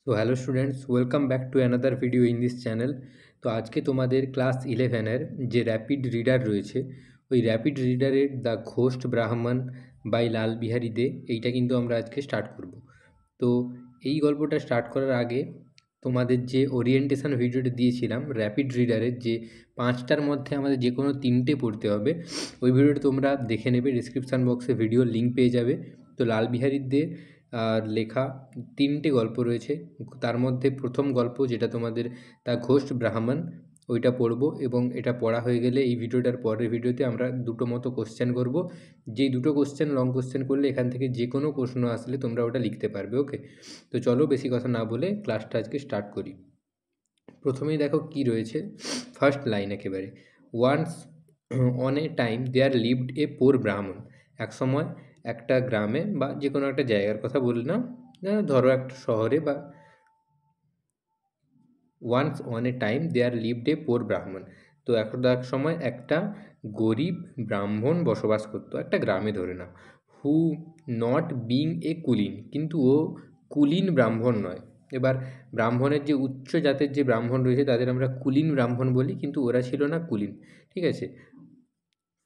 তো hello students, welcome back to another video in this channel. তো আজকে তোমাদের ক্লাস 11-এর যে র্যাপিড রিডার রয়েছে, ওই র্যাপিড রিডারের দ্য ঘোস্ট ব্রাহ্মণ বাই লাল বিহারী দে, এইটা কিন্তু আমরা আজকে স্টার্ট করব। তো এই গল্পটা স্টার্ট করার আগে তোমাদের যে ওরিয়েন্টেশন ভিডিওটা দিয়েছিলাম র্যাপিড রিডারের, যে 5টার মধ্যে আমাদের যে কোনো 3টে পড়তে হবে, ওই ভিডিওটা তোমরা দেখে নেবে, ডিসক্রিপশান বক্সে ভিডিওর লিঙ্ক পেয়ে যাবে। তো লাল বিহারী দে লেখা 3টে গল্প রয়েছে, তার মধ্যে প্রথম গল্প যেটা তোমাদের দ্য ঘোস্ট ব্রাহ্মণ, ওইটা পড়বো। এবং এটা পড়া হয়ে গেলে এই ভিডিওটার পরের ভিডিওতে আমরা দুটো মতো কোশ্চেন করব। যেই দুটো কোশ্চেন লং কোশ্চেন করলে এখান থেকে যে কোনো প্রশ্ন আসলে তোমরা ওটা লিখতে পারবে। ওকে, তো চলো বেশি কথা না বলে ক্লাসটা আজকে স্টার্ট করি। প্রথমেই দেখো কি রয়েছে, ফার্স্ট লাইন একেবারে, once upon a time there lived a poor Brahmin. এক সময় একটা গ্রামে বা যে কোনো একটা জায়গার কথা বললাম, ধরো একটা শহরে, বা once upon a time there lived a poor Brahmin. তো এখন এক সময় একটা গরিব ব্রাহ্মণ বসবাস করতো একটা গ্রামে, ধরে নাও। হু নট বিং এ কুলীন, কিন্তু ও কুলীন ব্রাহ্মণ নয়। এবার ব্রাহ্মণের যে উচ্চ জাতের যে ব্রাহ্মণ রয়েছে তাদের আমরা কুলীন ব্রাহ্মণ বলি, কিন্তু ওরা ছিল না কুলীন, ঠিক আছে।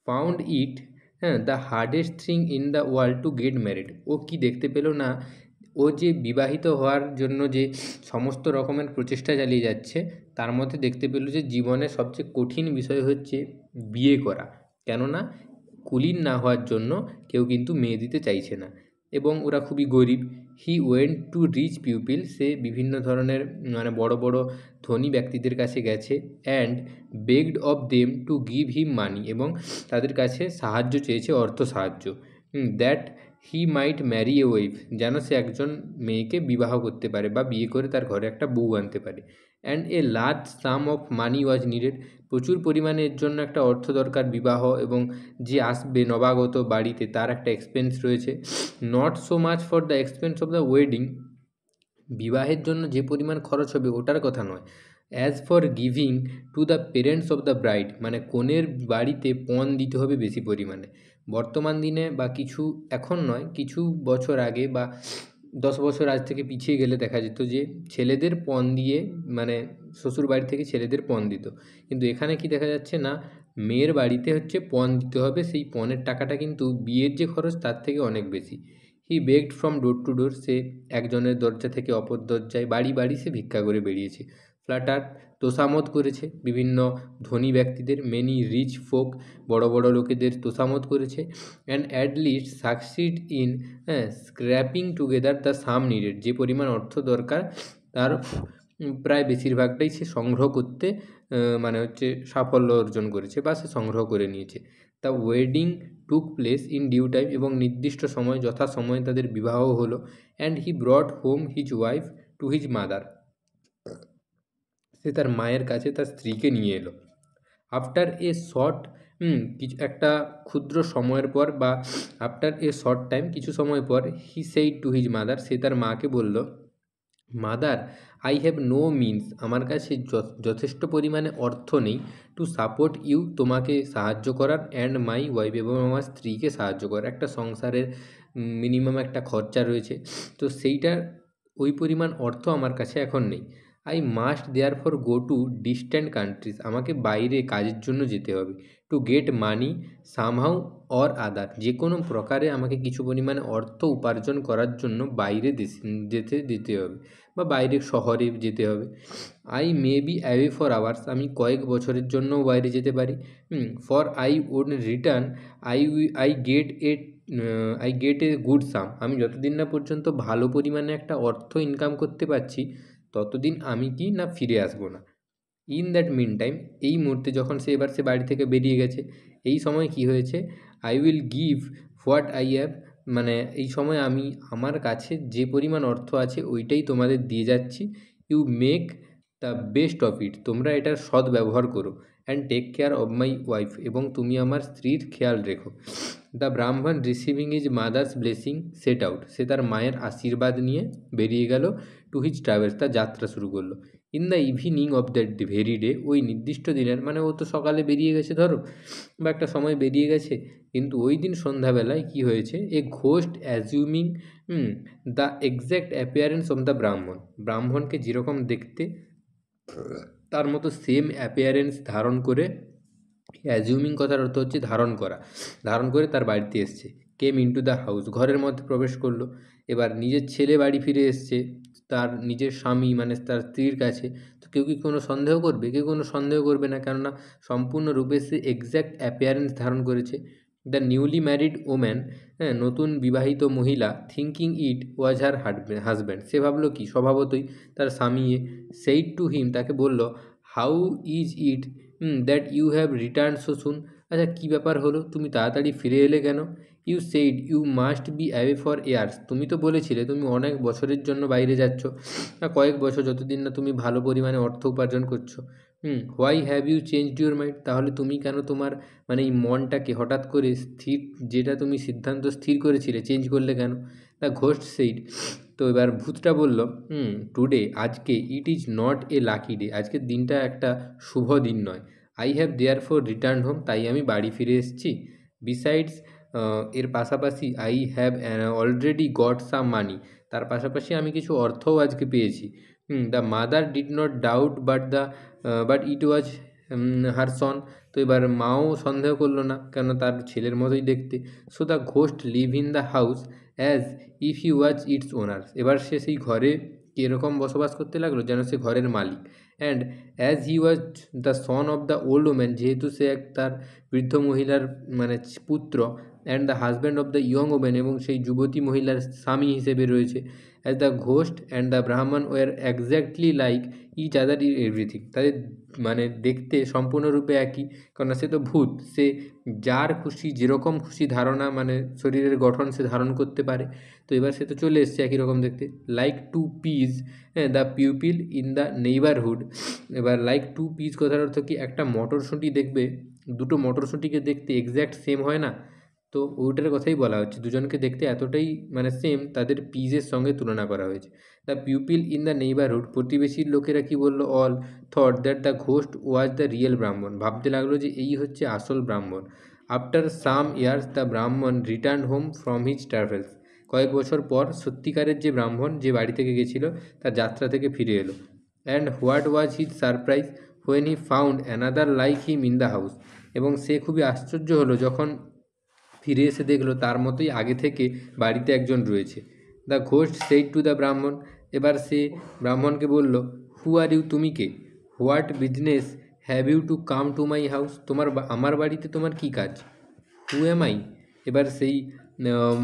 ফাউন্ড ইট, হ্যাঁ, the hardest thing in the world to get married. ও কি দেখতে পেল না, ও যে বিবাহিত হওয়ার জন্য যে সমস্ত রকমের প্রচেষ্টা চালিয়ে যাচ্ছে, তার মধ্যে দেখতে পেল যে জীবনের সবচেয়ে কঠিন বিষয় হচ্ছে বিয়ে করা। কেননা কুলীন না হওয়ার জন্য কেউ কিন্তু মেয়ে দিতে চাইছে না, এবং ওরা খুবই গরিব। He went to rich people, সে বিভিন্ন ধরনের মানে বড় বড় ধনী ব্যক্তিদের কাছে গেছে। And begged of them to give him money, এবং তাদের কাছে সাহায্য চেয়েছে, অর্থ সাহায্য। That he might marry a wife, যেন সে একজন মেয়েকে বিবাহ করতে পারে বা বিয়ে করে তার ঘরে একটা বউ আনতে পারে। And a large some of money was needed, প্রচুর পরিমাণে এর জন্য একটা অর্থ দরকার, বিবাহ এবং যে আসবে নবাগত বাড়িতে তার একটা এক্সপেন্স রয়েছে। Not so much for the expense of the wedding, বিবাহের জন্য যে পরিমাণ খরচ হবে ওটার কথা নয়। As for giving to the parents of the bride, মানে কনের বাড়িতে পণ দিতে হবে বেশি পরিমাণে। বর্তমান দিনে বা কিছু, এখন নয়, কিছু বছর আগে বা 10 বছর আজ থেকে পিছিয়ে গেলে দেখা যেত যে ছেলেদের পণ দিয়ে, মানে শ্বশুর বাড়ি থেকে ছেলেদের পণ দিত। কিন্তু এখানে কি দেখা যাচ্ছে না, মেয়ের বাড়িতে হচ্ছে পণ দিতে হবে, সেই পণের টাকাটা কিন্তু বিয়ের যে খরচ তার থেকে অনেক বেশি। হি বেগড ফ্রম ডোর টু ডোর, সে একজনের দরজা থেকে অপর দরজায়, বাড়ি বাড়ি সে ভিক্ষা করে বেরিয়েছে। ফ্ল্যাটার, তোষামোদ করেছে বিভিন্ন ধনী ব্যক্তিদের, মেনি রিচ ফোক, বড় বড় লোকেদের তোষামোদ করেছে। And at least succeed in scraping together the some needed, যে পরিমাণ অর্থ দরকার তার প্রায় বেশিরভাগটাই সে সংগ্রহ করতে মানে হচ্ছে সাফল্য অর্জন করেছে বা সে সংগ্রহ করে নিয়েছে। The wedding took place in due time, এবং নির্দিষ্ট সময় যথাসময়ে তাদের বিবাহ হলো। And he brought home his wife to his mother, সে তার মায়ের কাছে তার স্ত্রীকে নিয়ে এলো। আফটার এ শর্ট, কিছু একটা ক্ষুদ্র সময়ের পর, বা আফটার এ শর্ট টাইম, কিছু সময় পর, he said to his mother, সে তার মাকে বলল, mother I have no means, আমার কাছে যথেষ্ট পরিমাণে অর্থ নেই, টু সাপোর্ট ইউ, তোমাকে সাহায্য করার, অ্যান্ড মাই ওয়াইফ, এবং আমার স্ত্রীকে সাহায্য করার। একটা সংসারের মিনিমাম একটা খরচা রয়েছে, তো সেইটার ওই পরিমাণ অর্থ আমার কাছে এখন নেই। I must there for go to distant countries, আমাকে বাইরে কাজের জন্য যেতে হবে। To get money somehow or other, যে কোনো প্রকারে আমাকে কিছু পরিমাণে অর্থ উপার্জন করার জন্য বাইরে যেতে হবে বা বাইরের শহরে যেতে হবে। I may be away for hours, আমি কয়েক বছরের জন্যও বাইরে যেতে পারি। For I would return, I I get a I get a good sum, আমি যতদিন না পর্যন্ত ভালো পরিমাণে একটা অর্থ ইনকাম করতে পারছি ততদিন আমি কি না ফিরে আসবো না। ইন দ্যাট মিন টাইম, এই মুহূর্তে যখন সে বাড়ি থেকে বেরিয়ে গেছে, এই সময় কি হয়েছে, I will give what I have, মানে এই সময় আমি আমার কাছে যে পরিমাণ অর্থ আছে ওইটাই তোমাদের দিয়ে যাচ্ছি। You make the best of it, তোমরা এটার সৎ ব্যবহার করো। And take care of my wife, এবং তুমি আমার স্ত্রীর খেয়াল রেখো। The Brahmin receiving his mother's blessing set out, সে তার মায়ের আশীর্বাদ নিয়ে বেরিয়ে গেল টু হিজ ট্রাভেলস, তার যাত্রা শুরু করলো। In the evening of that very day, ওই নির্দিষ্ট দিনের, মানে ও তো সকালে বেরিয়ে গেছে ধরো, বা একটা সময় বেরিয়ে গেছে, কিন্তু ওই দিন সন্ধ্যাবেলায় কী হয়েছে, a ghost assuming the exact appearance of the Brahmin, ব্রাহ্মণকে যেরকম দেখতে তার মতো সেম অ্যাপিয়ারেন্স ধারণ করে, অ্যাজিউমিং কথার অর্থ হচ্ছে ধারণ করা, ধারণ করে তার বাড়িতে এসছে। কেম ইনটু দ্য হাউস, ঘরের মধ্যে প্রবেশ করলো। এবার নিজের ছেলে বাড়ি ফিরে এসছে তার নিজের স্বামী মানে তার স্ত্রীর কাছে, তো কেউ কি কোনো সন্দেহ করবে? কেউ কোনো সন্দেহ করবে না, কেননা সম্পূর্ণরূপে সে এক্স্যাক্ট অ্যাপিয়ারেন্স ধারণ করেছে। দ্য নিউলি ম্যারিড ওম্যান, হ্যাঁ, নতুন বিবাহিত মহিলা, thinking it was her husband, সে ভাবলো কি, স্বভাবতই তার স্বামী। সেইড টু হিম, তাকে বলল, how is it that you have return so soon, আচ্ছা কী ব্যাপার হলো, তুমি তাড়াতাড়ি ফিরে এলে কেন? You said you must be away for years, তুমি তো বলেছিলে তুমি অনেক বছরের জন্য বাইরে যাচ্ছ, কয়েক বছর, যতদিন না তুমি ভালো পরিমাণে অর্থ উপার্জন করছো। Why have you changed your mind, তাহলে তুমি কেন তোমার মানে এই মনটাকে হঠাৎ করে স্থির, যেটা তুমি সিদ্ধান্ত স্থির করেছিলে, চেঞ্জ করলে কেন? দ্য ঘোস্ট সেইড, তো এবার ভূতটা বলল, টুডে, আজকে, it is not a lucky day, আজকের দিনটা একটা শুভ দিন নয়। I have therefore return home, তাই আমি বাড়ি ফিরে এসেছি। বিসাইডস, এর পাশাপাশি, I have already got some money, তার পাশাপাশি আমি কিছু অর্থও আজকে পেয়েছি। The mother did not doubt but it was her son, তো এবার মাও সন্দেহ করলো না, কেন তার ছেলের মতোই দেখতে। So the ghost live in the house as if he was it's ওনার, এবার সে সেই ঘরে কীরকম বসবাস করতে লাগলো, যেন সে ঘরের মালিক। And as he was the son of the old woman, যেহেতু সে তার বৃদ্ধ মহিলার মানে পুত্র, and the husband of the young woman, এবং সেই যুবতী মহিলার স্বামী হিসেবে রয়েছে। As the ghost and the Brahmin were exactly like each other in everything, তাদের মানে দেখতে সম্পূর্ণরূপে একই, কেননা সে তো ভূত, সে যার খুশি যেরকম খুশি ধারণা মানে শরীরের গঠন সে ধারণ করতে পারে। তো এবার সে তো চলে এসছে একই রকম দেখতে। লাইক টু পিস, হ্যাঁ, the pupil in the neighbourhood, এবার লাইক টু পিস কথার অর্থ কি, একটা মটরশুঁটি দেখবে, দুটো মটরশুঁটিকে দেখতে এক্স্যাক্ট সেম হয় না, তো ওইটার কথাই বলা হচ্ছে, দুজনকে দেখতে এতটাই মানে সেম, তাদের পিসের সঙ্গে তুলনা করা হয়েছে। The pupil in the neighbourhood, প্রতিবেশীর লোকেরা কি বললো, all thought that the ghost was the real Brahmin, ভাবতে লাগলো যে এই হচ্ছে আসল ব্রাহ্মণ। After some years the Brahmin return home from his travels, কয়েক বছর পর সত্যিকারের যে ব্রাহ্মণ যে বাড়ি থেকে গেছিল তার যাত্রা থেকে ফিরে এলো। And what was his surprise when he found another like him in the house, এবং সে খুবই আশ্চর্য হলো যখন ফিরে এসে দেখলো তার মতোই আগে থেকে বাড়িতে একজন রয়েছে। The ghost said to the Brahmin, এবার সে ব্রাহ্মণকে বলল, হু আর ইউ, তুমি কে? What business have you to come to my house, আমার বাড়িতে তোমার কী কাজ? হু এম আই, এবার সেই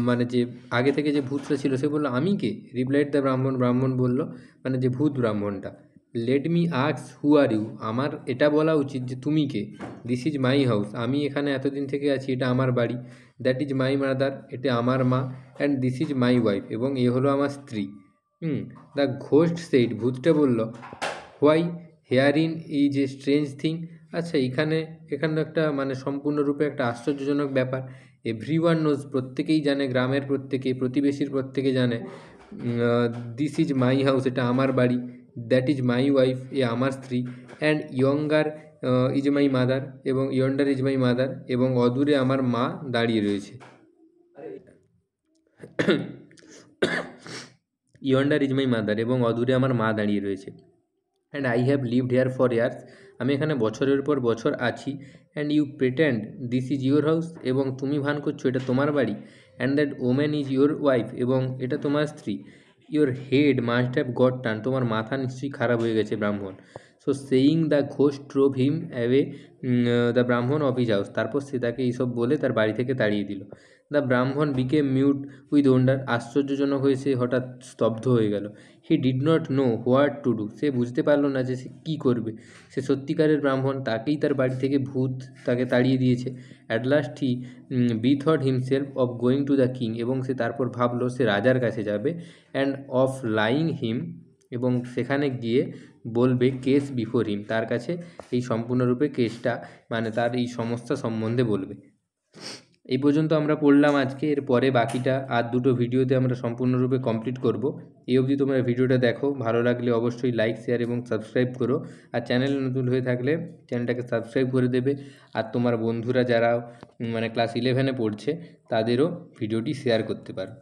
মানে যে আগে থেকে যে ভূতটা ছিল সে বললো, আমি কে? রিপ্লাইড দ্য ব্রাহ্মণ, ব্রাহ্মণ বলল, মানে যে ভূত ব্রাহ্মণটা, let me ask who are you, আমার এটা বলা উচিত যে তুমি কে। দিস ইজ মাই হাউস, আমি এখানে এতদিন থেকে আছি, এটা আমার বাড়ি। দ্যাট ইজ মাই মাদার, এটা আমার মা। And this is my wife, এবং এ হলো আমার স্ত্রী। দ্য ঘোস্ট সেইড, ভূতটা বলল, why here in is a strange thing, আচ্ছা এখানে একটা মানে সম্পূর্ণরূপে একটা আশ্চর্যজনক ব্যাপার। এভরি ওয়ান নোজ, প্রত্যেকেই জানে, গ্রামের প্রত্যেকে, প্রতিবেশীর প্রত্যেকে জানে, দিস ইজ মাই হাউস, এটা আমার বাড়ি। দ্যাট ইজ মাই ওয়াইফ, এ আমার স্ত্রী। And younger is my mother, এবং ইয়ন্ডার ইজ মাই মাদার, এবং অদূরে আমার মা দাঁড়িয়ে রয়েছে। ইয়ন্ডার ইজ মাই মাদার, এবং অদূরে আমার মা দাঁড়িয়ে রয়েছে। And I have lived here for years, আমি এখানে বছরের পর বছর আছি। And you pretend this is your house, এবং তুমি ভান করছো এটা তোমার বাড়ি। And that woman is your wife, এবং এটা তোমার স্ত্রী। Your head must have got turn, তোমার মাথা নিশ্চয়ই খারাপ হয়ে গেছে ব্রাহ্মণ। So saying the ghost drove him away the Brahmin of his house, তারপর সে তাকে এইসব বলে তার বাড়ি থেকে তাড়িয়ে দিল। দ্য ব্রাহ্মণ বিকেম মিউট উইথ ওন্ডার, আশ্চর্যজনক হয়ে সে হঠাৎ স্তব্ধ হয়ে গেল। He did not know what to do, সে বুঝতে পারলো না যে সে কী করবে। সে সত্যিকারের ব্রাহ্মণ, তাকেই তার বাড়ি থেকে ভূত তাকে তাড়িয়ে দিয়েছে। At last he bethought himself of going to the king, এবং সে তারপর ভাবলো সে রাজার কাছে যাবে। অ্যান্ড অফ লাইং হিম এবং সেখানে গিয়ে বলবে কেস বিফোর হিম, তার কাছে এই সম্পূর্ণরূপে কেসটা মানে তার এই সমস্যা সম্বন্ধে বলবে। এই পর্যন্ত আমরা পড়লাম আজকে। এর পরে বাকিটা আর দুটো ভিডিওতে আমরা সম্পূর্ণরূপে কমপ্লিট করব। এই অবধি তোমরা ভিডিওটা দেখো, ভালো লাগলে অবশ্যই লাইক শেয়ার এবং সাবস্ক্রাইব করো। আর চ্যানেলে নতুন হয়ে থাকলে চ্যানেলটাকে সাবস্ক্রাইব করে দেবে। আর তোমার বন্ধুরা যারা মানে ক্লাস 11-এ পড়ছে তাদেরও ভিডিওটি শেয়ার করতে পারো।